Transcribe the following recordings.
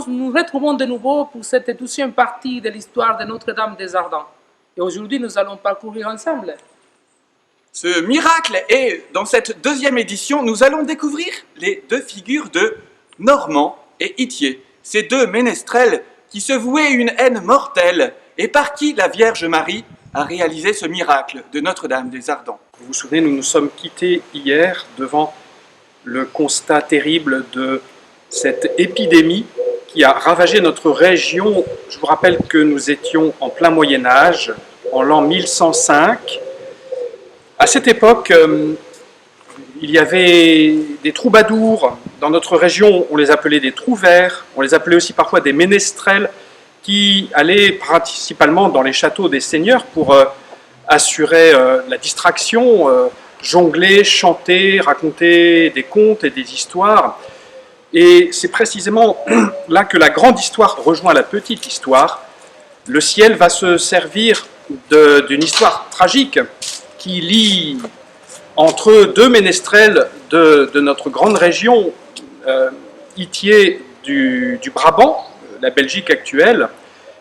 nous retrouvons de nouveau pour cette deuxième partie de l'histoire de Notre-Dame des Ardents. Et aujourd'hui, nous allons parcourir ensemble. Ce miracle est, dans cette deuxième édition, nous allons découvrir les deux figures de Normand et Ithier, ces deux ménestrels qui se vouaient une haine mortelle et par qui la Vierge Marie a réalisé ce miracle de Notre-Dame des Ardents. Vous vous souvenez, nous nous sommes quittés hier devant le constat terrible de cette épidémie qui a ravagé notre région. Je vous rappelle que nous étions en plein Moyen-Âge, en l'an 1105. À cette époque, il y avait des troubadours dans notre région, on les appelait des trouvères, on les appelait aussi parfois des ménestrels, qui allaient principalement dans les châteaux des seigneurs pour assurer la distraction, jongler, chanter, raconter des contes et des histoires. Et c'est précisément là que la grande histoire rejoint la petite histoire. Le ciel va se servir d'une histoire tragique qui lie entre deux ménestrels de notre grande région, Ithier du Brabant, la Belgique actuelle,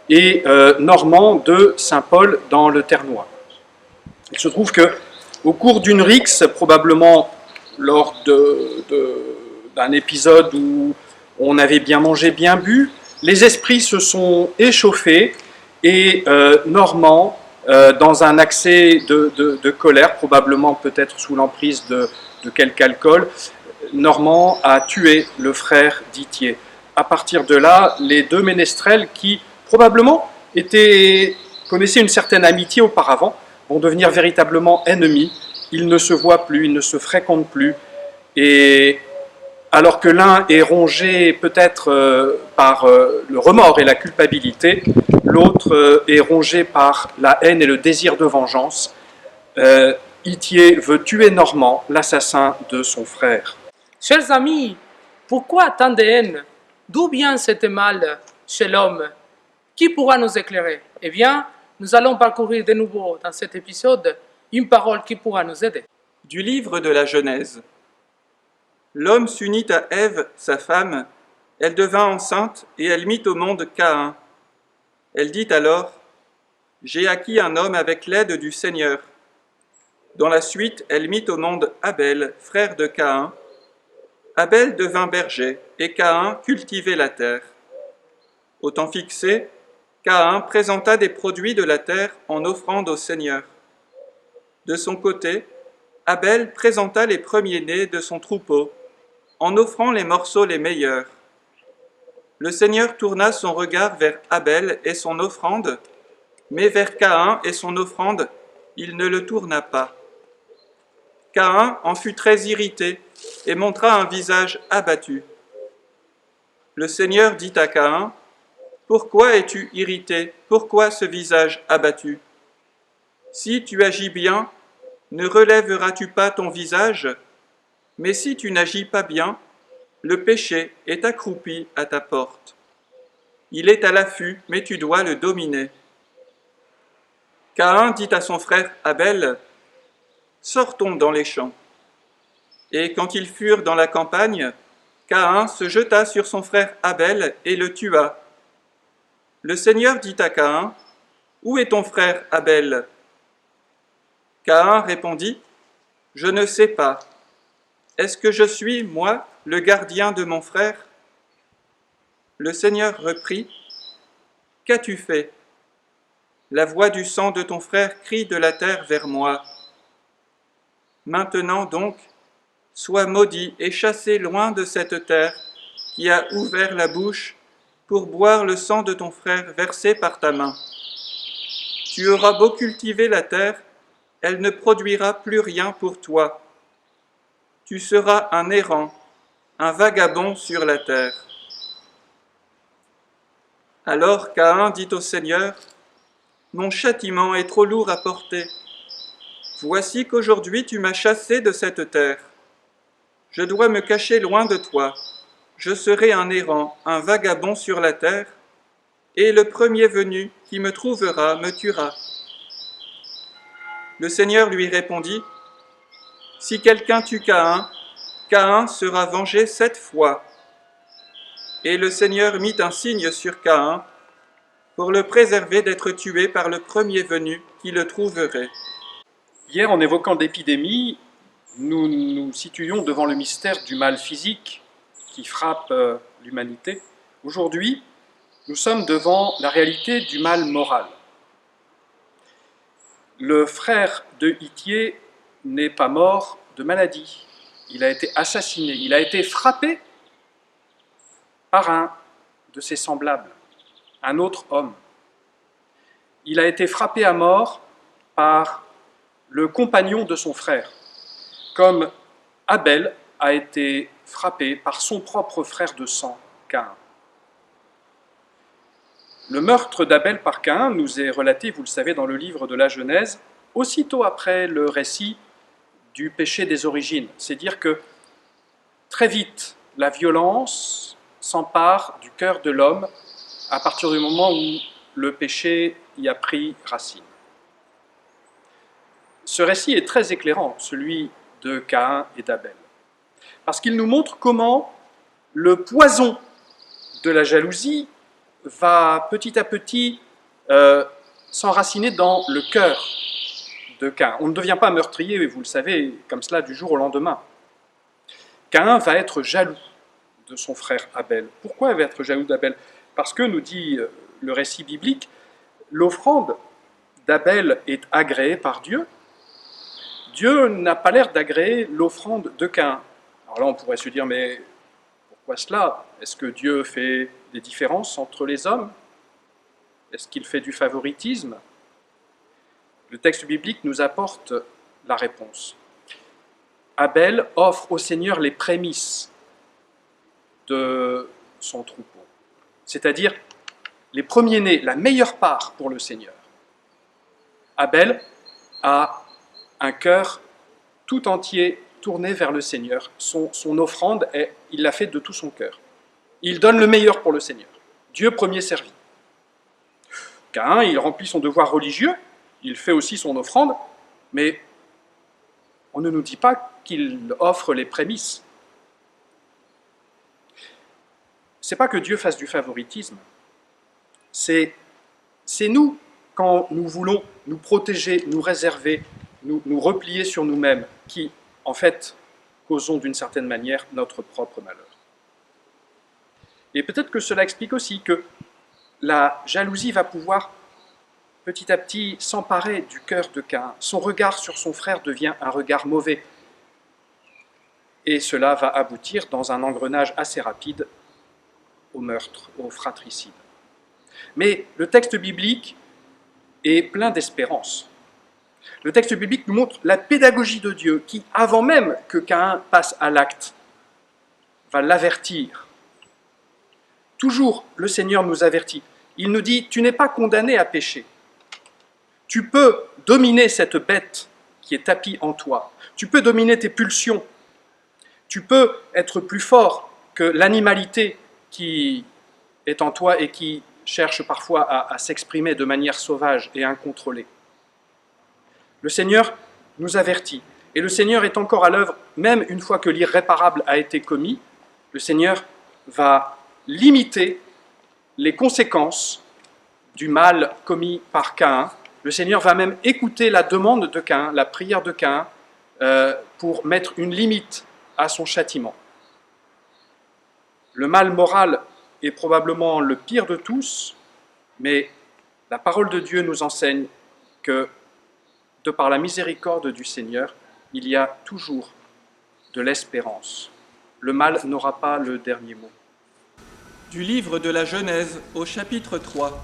et Normand de Saint-Paul dans le Ternois. Il se trouve que, au cours d'une rixe, probablement lors d'un épisode où on avait bien mangé, bien bu, les esprits se sont échauffés et Normand, dans un accès de colère, probablement peut-être sous l'emprise de quelque alcool, Normand a tué le frère d'Ithier. À partir de là, les deux ménestrels qui probablement connaissaient une certaine amitié auparavant vont devenir véritablement ennemis. Ils ne se voient plus, ils ne se fréquentent plus. Et alors que l'un est rongé peut-être par le remords et la culpabilité, l'autre est rongé par la haine et le désir de vengeance. Ithier veut tuer Normand, l'assassin de son frère. Chers amis, pourquoi tant de haine? D'où vient cette mal chez l'homme? Qui pourra nous éclairer? Eh bien, nous allons parcourir de nouveau dans cet épisode une parole qui pourra nous aider. Du livre de la Genèse. L'homme s'unit à Ève, sa femme, elle devint enceinte et elle mit au monde Caïn. Elle dit alors, « J'ai acquis un homme avec l'aide du Seigneur. » Dans la suite, elle mit au monde Abel, frère de Caïn. Abel devint berger et Caïn cultivait la terre. Au temps fixé, Caïn présenta des produits de la terre en offrande au Seigneur. De son côté, Abel présenta les premiers-nés de son troupeau, en offrant les morceaux les meilleurs. Le Seigneur tourna son regard vers Abel et son offrande, mais vers Caïn et son offrande, il ne le tourna pas. Caïn en fut très irrité et montra un visage abattu. Le Seigneur dit à Caïn, « Pourquoi es-tu irrité? Pourquoi ce visage abattu? Si tu agis bien, ne relèveras-tu pas ton visage? Mais si tu n'agis pas bien, le péché est accroupi à ta porte. Il est à l'affût, mais tu dois le dominer. » Caïn dit à son frère Abel, « Sortons dans les champs. » Et quand ils furent dans la campagne, Caïn se jeta sur son frère Abel et le tua. Le Seigneur dit à Caïn, « Où est ton frère Abel? » Caïn répondit, « Je ne sais pas. Est-ce que je suis, moi, le gardien de mon frère? » Le Seigneur reprit, « Qu'as-tu fait? La voix du sang de ton frère crie de la terre vers moi. Maintenant donc, sois maudit et chassé loin de cette terre qui a ouvert la bouche pour boire le sang de ton frère versé par ta main. Tu auras beau cultiver la terre, elle ne produira plus rien pour toi. Tu seras un errant, un vagabond sur la terre. » Alors Caïn dit au Seigneur, « Mon châtiment est trop lourd à porter. Voici qu'aujourd'hui tu m'as chassé de cette terre. Je dois me cacher loin de toi. Je serai un errant, un vagabond sur la terre, et le premier venu qui me trouvera me tuera. » Le Seigneur lui répondit, « Si quelqu'un tue Caïn, Caïn sera vengé 7 fois. Et le Seigneur mit un signe sur Caïn pour le préserver d'être tué par le premier venu qui le trouverait. Hier, en évoquant l'épidémie, nous nous situions devant le mystère du mal physique qui frappe l'humanité. Aujourd'hui, nous sommes devant la réalité du mal moral. Le frère de Ithier n'est pas mort de maladie. Il a été assassiné, il a été frappé par un de ses semblables, un autre homme. Il a été frappé à mort par le compagnon de son frère, comme Abel a été frappé par son propre frère de sang, Caïn. Le meurtre d'Abel par Caïn nous est relaté, vous le savez, dans le livre de la Genèse, aussitôt après le récit du péché des origines. C'est dire que très vite, la violence s'empare du cœur de l'homme à partir du moment où le péché y a pris racine. Ce récit est très éclairant, celui de Caïn et d'Abel, parce qu'il nous montre comment le poison de la jalousie va petit à petit s'enraciner dans le cœur de Caïn. On ne devient pas meurtrier, vous le savez, comme cela du jour au lendemain. Caïn va être jaloux de son frère Abel. Pourquoi il va être jaloux d'Abel? Parce que, nous dit le récit biblique, l'offrande d'Abel est agréée par Dieu. Dieu n'a pas l'air d'agréer l'offrande de Caïn. Alors là, on pourrait se dire, mais pourquoi cela? Est-ce que Dieu fait des différences entre les hommes? Est-ce qu'il fait du favoritisme? Le texte biblique nous apporte la réponse. Abel offre au Seigneur les prémices de son troupeau, c'est-à-dire les premiers-nés, la meilleure part pour le Seigneur. Abel a un cœur tout entier tourné vers le Seigneur. Son offrande, il l'a fait de tout son cœur. Il donne le meilleur pour le Seigneur. Dieu premier servi. Caïn, il remplit son devoir religieux, il fait aussi son offrande, mais on ne nous dit pas qu'il offre les prémices. C'est pas que Dieu fasse du favoritisme, c'est nous, quand nous voulons nous protéger, nous réserver, nous replier sur nous-mêmes, qui, en fait, causons d'une certaine manière notre propre malheur. Et peut-être que cela explique aussi que la jalousie va pouvoir petit à petit s'emparer du cœur de Caïn. Son regard sur son frère devient un regard mauvais. Et cela va aboutir dans un engrenage assez rapide au meurtre, au fratricide. Mais le texte biblique est plein d'espérance. Le texte biblique nous montre la pédagogie de Dieu qui, avant même que Caïn passe à l'acte, va l'avertir. Toujours, le Seigneur nous avertit. Il nous dit, tu n'es pas condamné à pécher. Tu peux dominer cette bête qui est tapie en toi. Tu peux dominer tes pulsions. Tu peux être plus fort que l'animalité qui est en toi et qui cherche parfois à s'exprimer de manière sauvage et incontrôlée. Le Seigneur nous avertit. Et le Seigneur est encore à l'œuvre, même une fois que l'irréparable a été commis. Le Seigneur va limiter les conséquences du mal commis par Caïn. Le Seigneur va même écouter la demande de Caïn, la prière de Caïn, pour mettre une limite à son châtiment. Le mal moral est probablement le pire de tous, mais la parole de Dieu nous enseigne que, de par la miséricorde du Seigneur, il y a toujours de l'espérance. Le mal n'aura pas le dernier mot. Du livre de la Genèse au chapitre 3.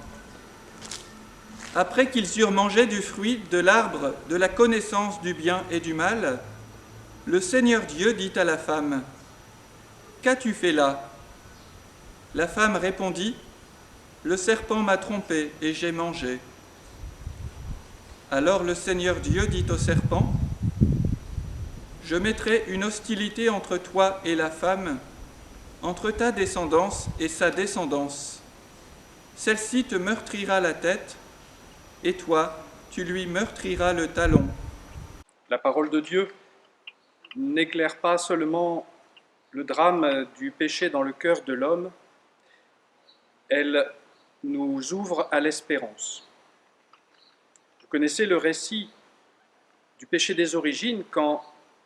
Après qu'ils eurent mangé du fruit de l'arbre de la connaissance du bien et du mal, le Seigneur Dieu dit à la femme, « Qu'as-tu fait là ?» La femme répondit, « Le serpent m'a trompé et j'ai mangé. » Alors le Seigneur Dieu dit au serpent, « Je mettrai une hostilité entre toi et la femme, entre ta descendance et sa descendance. Celle-ci te meurtrira la tête, et toi, tu lui meurtriras le talon. » La parole de Dieu n'éclaire pas seulement le drame du péché dans le cœur de l'homme, elle nous ouvre à l'espérance. Vous connaissez le récit du péché des origines quand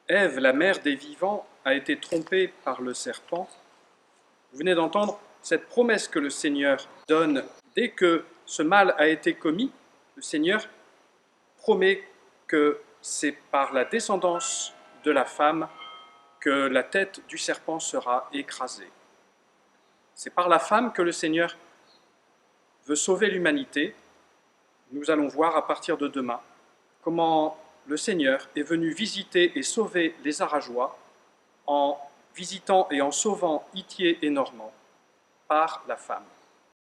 Ève, la mère des vivants, a été trompée par le serpent. Vous venez d'entendre cette promesse que le Seigneur donne. Dès que ce mal a été commis, le Seigneur promet que c'est par la descendance de la femme que la tête du serpent sera écrasée. C'est par la femme que le Seigneur veut sauver l'humanité. Nous allons voir à partir de demain comment le Seigneur est venu visiter et sauver les Arageois en visitant et en sauvant Itier et Normand par la femme.